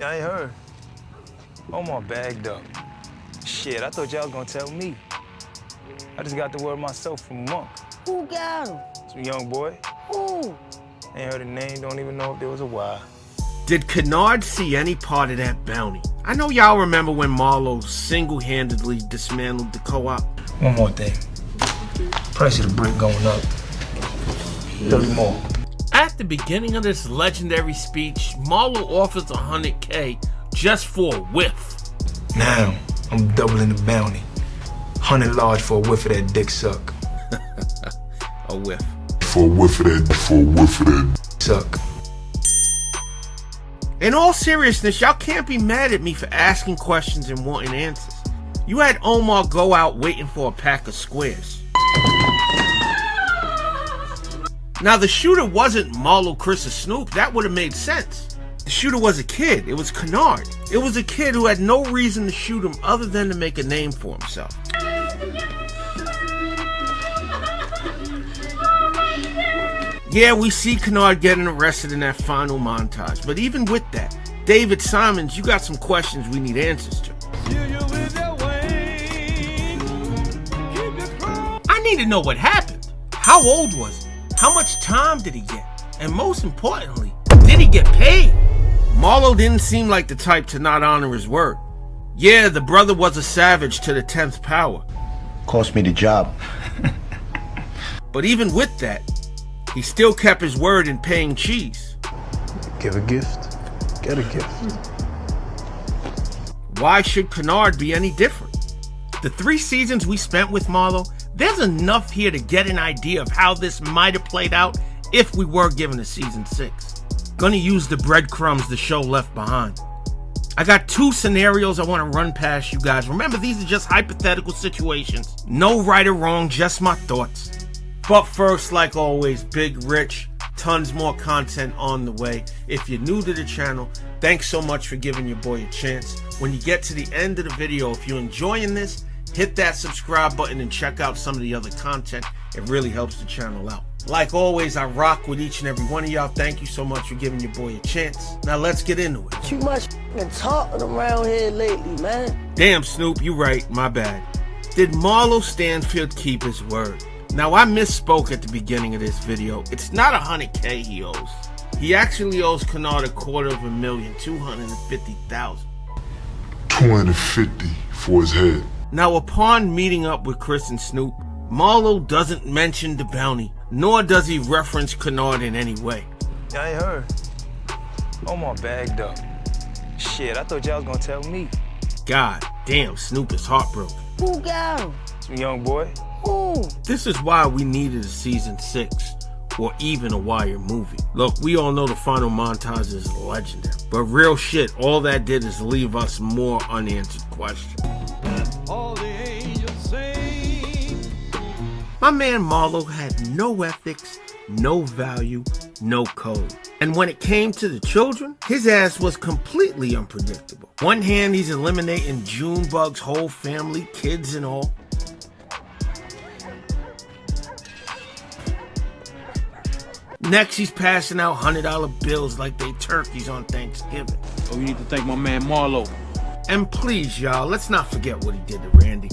I ain't heard. Omar bagged up. Shit, I thought y'all was gonna tell me. I just got the word myself from Monk. Who got him? Some young boy. Who? Ain't heard a name, don't even know if there was a wire. Did Kenard see any part of that bounty? I know y'all remember when Marlo single-handedly dismantled the co-op. One more thing. Price of the brick going up. 30 more. At the beginning of this legendary speech, Marlo offers $100K just for a whiff. Now, I'm doubling the bounty. 100 large for a whiff of that dick suck. A whiff. For a whiff of that Suck. In all seriousness, y'all can't be mad at me for asking questions and wanting answers. You had Omar go out waiting for a pack of squares. Now, the shooter wasn't Marlo, Chris, or Snoop. That would have made sense. The shooter was a kid. It was Kenard. It was a kid who had no reason to shoot him other than to make a name for himself. Yeah, we see Kenard getting arrested in that final montage, but even with that, David Simons, you got some questions we need answers to. I need to know what happened. How old was he? How much time did he get? And most importantly, did he get paid? Marlo didn't seem like the type to not honor his word. Yeah, the brother was a savage to the 10th power. Cost me the job. But even with that, he still kept his word in paying Cheese. Give a gift, get a gift. Why should Kenard be any different? The 3 seasons we spent with Marlo, there's enough here to get an idea of how this might have played out if we were given a season 6. Gonna use the breadcrumbs the show left behind. I got 2 scenarios I want to run past you guys. Remember, these are just hypothetical situations. No right or wrong, just my thoughts. But first, like always, Big Rich, tons more content on the way. If you're new to the channel, thanks so much for giving your boy a chance. When you get to the end of the video, if you're enjoying this, hit that subscribe button and check out some of the other content. It really helps the channel out. Like always, I rock with each and every one of y'all. Thank you so much for giving your boy a chance. Now let's get into it. Too much talking around here lately, man. Damn, Snoop, you right, my bad. Did Marlo Stanfield keep his word? Now, I misspoke at the beginning of this video. It's not $100K he owes. He actually owes Kenard $250,000, $250,000. $250 for his head. Now, upon meeting up with Chris and Snoop, Marlo doesn't mention the bounty, nor does he reference Kenard in any way. I ain't heard. Omar bagged up. Shit, I thought y'all was gonna tell me. God damn, Snoop is heartbroken. Who got him? Some young boy. Who? This is why we needed a season 6, or even a Wire movie. Look, we all know the final montage is legendary, but real shit, all that did is leave us more unanswered questions. All the angels sing. My man Marlo had no ethics, no value, no code. And when it came to the children, his ass was completely unpredictable. One hand, he's eliminating Junebug's whole family, kids and all. Next, he's passing out $100 bills like they turkeys on Thanksgiving. Oh, you need to thank my man Marlo. And please, y'all, let's not forget what he did to Randy.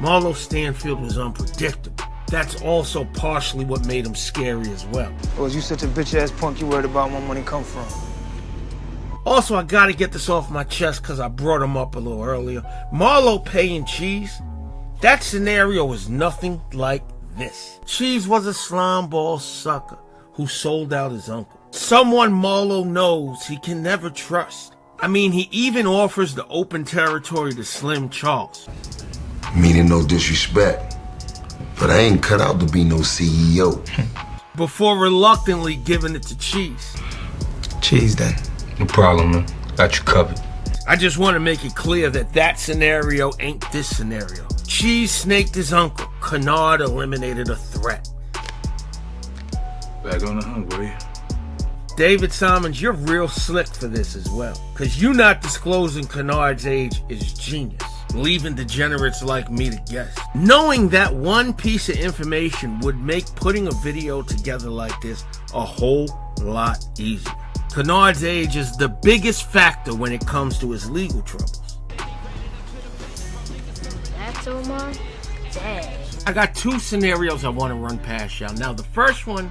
Marlo Stanfield was unpredictable. That's also partially what made him scary as well. Was you such a bitch-ass punk you worried about where money come from? Also, I gotta get this off my chest because I brought him up a little earlier. Marlo paying Cheese, that scenario was nothing like this. Cheese was a slimeball sucker who sold out his uncle. Someone Marlo knows he can never trust. I mean, he even offers the open territory to Slim Charles. Meaning no disrespect, but I ain't cut out to be no CEO. Before reluctantly giving it to Cheese. Cheese then. No problem, man. Got you covered. I just want to make it clear that that scenario ain't this scenario. Cheese snaked his uncle. Kenard eliminated a threat. Back on the hunt, boy. David Simons, you're real slick for this as well. Cause you not disclosing Kenard's age is genius. Leaving degenerates like me to guess. Knowing that one piece of information would make putting a video together like this a whole lot easier. Kenard's age is the biggest factor when it comes to his legal troubles. That's Omar? Dang. I got two scenarios I want to run past y'all. Now, the first one,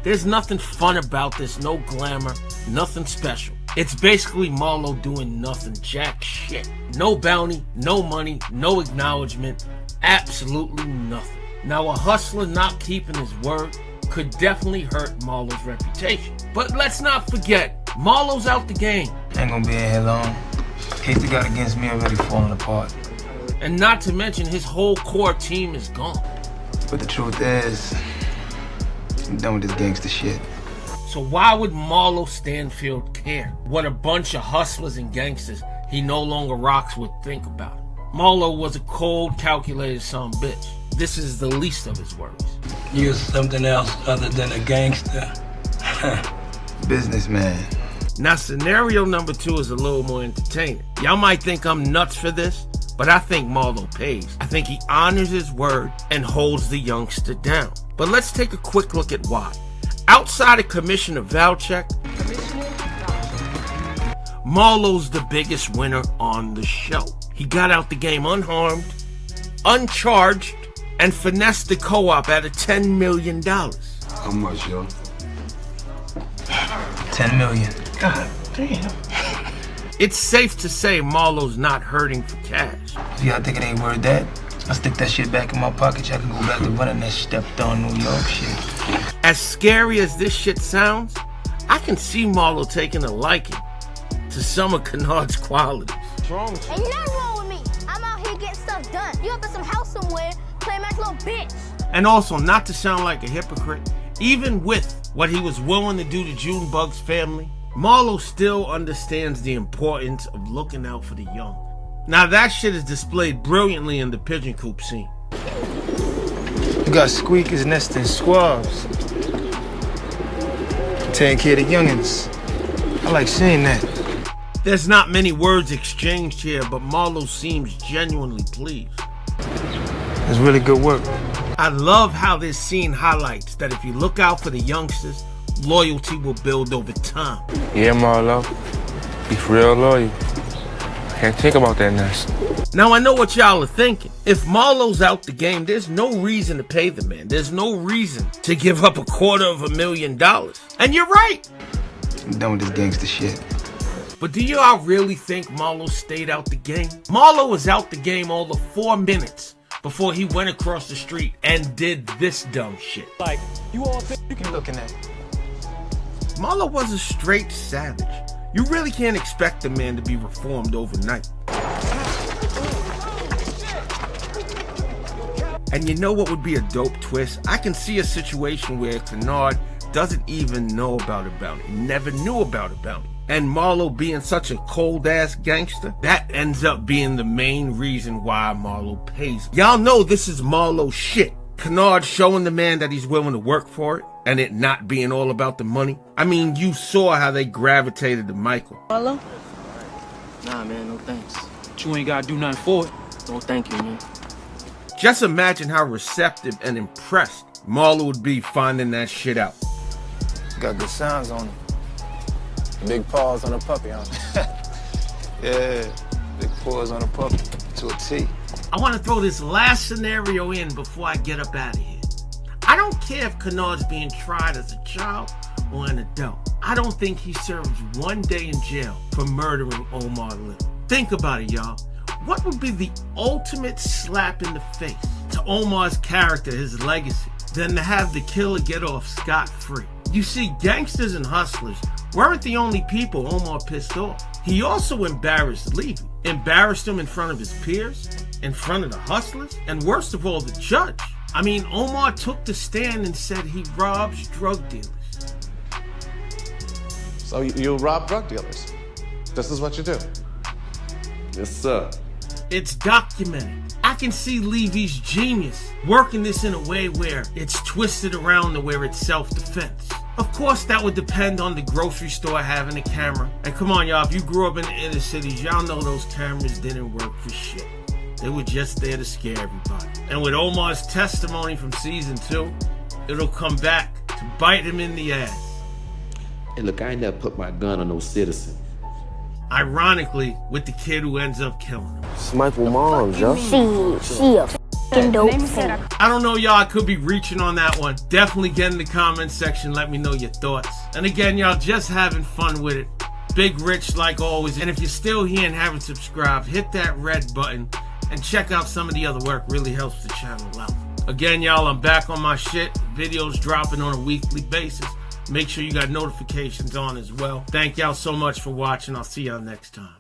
there's nothing fun about this, no glamour, nothing special. It's basically Marlo doing nothing, jack shit. No bounty, no money, no acknowledgement, absolutely nothing. Now, a hustler not keeping his word could definitely hurt Marlo's reputation. But let's not forget, Marlo's out the game. Ain't gonna be in here long. Case they got against me already falling apart. And not to mention, his whole core team is gone. But the truth is, I'm done with this gangster shit. So why would Marlo Stanfield care what a bunch of hustlers and gangsters he no longer rocks would think about him? Marlo was a cold, calculated son of a bitch. This is the least of his worries. You're something else other than a gangster. Businessman. Now, scenario number 2 is a little more entertaining. Y'all might think I'm nuts for this, but I think Marlo pays. I think he honors his word and holds the youngster down. But let's take a quick look at why. Outside of Commissioner Valchek, Marlo's the biggest winner on the show. He got out the game unharmed, uncharged, and finessed the co-op at $10 million. How much, yo? 10 million. God damn. It's safe to say Marlo's not hurting for cash. If y'all think it ain't worth that, I'll stick that shit back in my pocket. Y'all can go back to running that stepped on New York shit. As scary as this shit sounds, I can see Marlo taking a liking to some of Kenard's qualities. Ain't nothing wrong with me. I'm out here getting stuff done. You up in some house somewhere, playing like a little bitch. And also, not to sound like a hypocrite, even with what he was willing to do to Junebug's family, Marlo still understands the importance of looking out for the young. Now that shit is displayed brilliantly in the pigeon coop scene. You got squeakers nesting squabs. Taking care of the youngins. I like seeing that. There's not many words exchanged here, but Marlo seems genuinely pleased. It's really good work. I love how this scene highlights that if you look out for the youngsters, loyalty will build over time. Yeah, Marlo. He's real loyal. Can't think about that mess. Now I know what y'all are thinking. If Marlo's out the game, there's no reason to pay the man. There's no reason to give up $250,000. And you're right. I'm done with this gangster shit. But do y'all really think Marlo stayed out the game? Marlo was out the game all of 4 minutes before he went across the street and did this dumb shit. Like, you all think you You looking at? Marlo was a straight savage. You really can't expect the man to be reformed overnight. And you know what would be a dope twist? I can see a situation where Kenard doesn't even know about a bounty, never knew about a bounty. And Marlo being such a cold-ass gangster, that ends up being the main reason why Marlo pays. Y'all know this is Marlo shit. Kenard showing the man that he's willing to work for it, and it not being all about the money. I mean, you saw how they gravitated to Michael. Marlo? Nah, man, no thanks. But you ain't gotta do nothing for it. No thank you, man. Just imagine how receptive and impressed Marlo would be finding that shit out. Got good sounds on it. Big paws on a puppy, huh? Yeah, big paws on a puppy to a T. I want to throw this last scenario in before I get up out of here. I don't care if Kenard's being tried as a child or an adult. I don't think he serves 1 day in jail for murdering Omar Little. Think about it, y'all. What would be the ultimate slap in the face to Omar's character, his legacy, than to have the killer get off scot-free? You see, gangsters and hustlers weren't the only people Omar pissed off. He also embarrassed Levy. Embarrassed him in front of his peers, in front of the hustlers, and worst of all, the judge. I mean, Omar took the stand and said he robs drug dealers. So you rob drug dealers? This is what you do? Yes, sir. It's documented. I can see Levy's genius working this in a way where it's twisted around to where it's self-defense. Of course, that would depend on the grocery store having a camera. And come on, y'all, if you grew up in the inner cities, y'all know those cameras didn't work for shit. They were just there to scare everybody. And with Omar's testimony from season 2, it'll come back to bite him in the ass. And look, I ain't never put my gun on no citizen. Ironically, with the kid who ends up killing him. It's Michael Moms, yo. She a f***ing dope fiend. I don't know, y'all. I could be reaching on that one. Definitely get in the comments section. Let me know your thoughts. And again, y'all, just having fun with it. Big Rich, like always. And if you're still here and haven't subscribed, hit that red button and check out some of the other work. Really helps the channel out. Again, y'all, I'm back on my shit. Videos dropping on a weekly basis. Make sure you got notifications on as well. Thank y'all so much for watching. I'll see y'all next time.